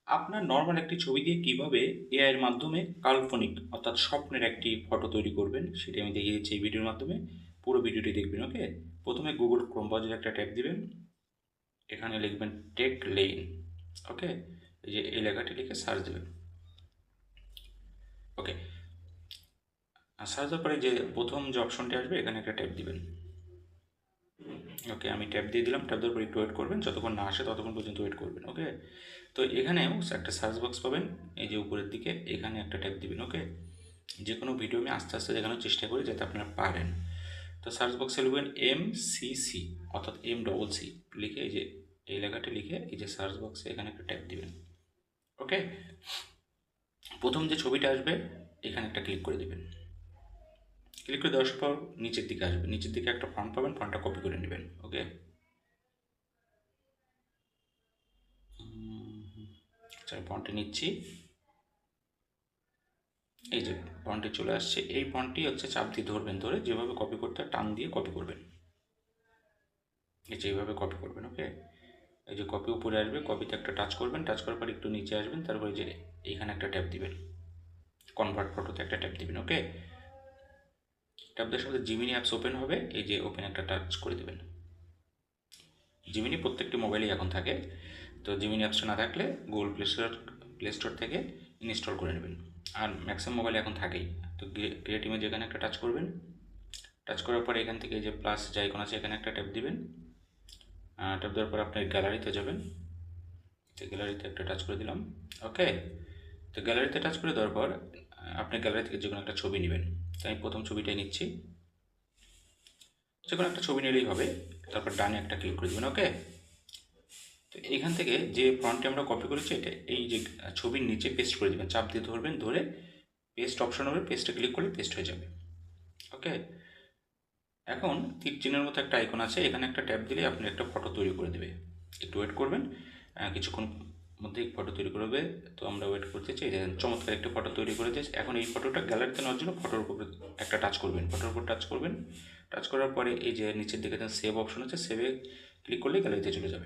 আপনার নরমাল একটি ছবি দিয়ে কিভাবে এআই এর মাধ্যমে কাল্পনিক অর্থাৎ স্বপ্নের একটি ফটো তৈরি করবেন সেটি আমি দেখিয়ে দিচ্ছি এই ভিডিওর মাধ্যমে। পুরো ভিডিওটি দেখবেন, ওকে? প্রথমে গুগল ক্রোম ব্রাউজারে একটা ট্যাব দিবেন। এখানে লিখবেন টেক লেইন, ওকে? এই যে এই লেখাটি লিখে সার্চ দেবেন, ওকে? আর সার্চ দেওয়ার পরে যে প্রথম যে অপশনটি আসবে এখানে একটা ট্যাব দিবেন, ওকে? আমি ট্যাব দিয়ে দিলাম। ট্যাব দেওয়ার পর একটু ওয়েট করবেন, যতক্ষণ না আসে ততক্ষণ পর্যন্ত ওয়েট করবেন, ওকে? তো এখানেও একটা সার্চ বক্স পাবেন, এই যে উপরের দিকে এখানে একটা ট্যাব দিবেন, ওকে? যে কোনো ভিডিও আমি আস্তে আস্তে দেখানোর চেষ্টা করি যাতে আপনারা পারেন। তো সার্চ বক্সে লিখবেন MCC অর্থাৎ MCC লিখে এই যে এই লেখাটি লিখে এই যে সার্চ বক্সে এখানে একটা ট্যাব দিবেন, ওকে? প্রথম যে ছবিটা আসবে এখানে একটা ক্লিক করে দেবেন। ক্লিক করে দেওয়ার পর নিচের দিকে আসবে, নিচের দিকে একটা ফন্ট পাবেন, ফন্টটা কপি করে নেবেন, ওকে? আচ্ছা, ফন্টটি নিচ্ছি। এই যে ফন্টটি চলে আসছে, এই ফন্টটি হচ্ছে চাপ দিয়ে ধরবেন, ধরে যেভাবে কপি করতে হয় টান দিয়ে কপি করবেন, এই যে এইভাবে কপি করবেন, ওকে? এই যে কপি উপরে আসবে, কপিতে একটা টাচ করবেন, টাচ করার পর একটু নিচে আসবেন, তারপরে যে এইখানে একটা ট্যাপ দিবেন, কনভার্ট ফটোতে একটা ট্যাপ দিবেন, ওকে? ট্যাপ দেওয়ার সাথে জিমিনি অ্যাপস ওপেন হবে, এই যে ওপেন একটা টাচ করে দেবেন। জিমিনি প্রত্যেকটি মোবাইলেই এখন থাকে, তো জিমিনি অ্যাপসটা না থাকলে গুগল প্লে স্টোর থেকে ইনস্টল করে নেবেন। আর ম্যাক্সিমাম মোবাইলে এখন থাকেই। তো ক্রিয়েট ইমেজ এখানে একটা টাচ করবেন, টাচ করার পরে এখান থেকে যে প্লাস যে আইকন আছে এখানে একটা ট্যাপ দিবেন। ট্যাপ দেওয়ার পর আপনার গ্যালারিতে যাবেন, তো গ্যালারিতে একটা টাচ করে দিলাম, ওকে? তো গ্যালারিতে টাচ করে দেওয়ার পর আপনি গ্যালারি থেকে যে কোনো একটা ছবি নেবেন। তো আমি প্রথম ছবিটাই নিচ্ছি, যে কোনো একটা ছবি নিলেই হবে। তারপর ডানে একটা ক্লিক করে দেবেন, ওকে? তো এখান থেকে যে ফন্টটি আমরা কপি করেছি এটা এই যে ছবির নিচে পেস্ট করে দেবেন, চাপ দিয়ে ধরবেন, ধরে পেস্ট অপশন হবে, পেস্টে ক্লিক করলে পেস্ট হয়ে যাবে, ওকে? এখন তীর চিহ্নের মতো একটা আইকন আছে, এখানে একটা ট্যাপ দিলে আপনি একটা ফটো তৈরি করে দেবে। একটু ওয়েট করবেন, কিছুক্ষণ মধ্যেই ফটো তৈরি করবে। তো আমরা ওয়েট করতেছি, এই যে চমৎকার একটা ফটো তৈরি করে দিয়েছে। এখন এই ফটোটা গ্যালারিতে নেওয়ার জন্য ফটোর উপর একটা টাচ করবেন, ফটোর উপর টাচ করবেন। টাচ করার পরে এই যে নিচের দিকে সেভ অপশন আছে, সেভে ক্লিক করলে গ্যালারিতে চলে যাবে।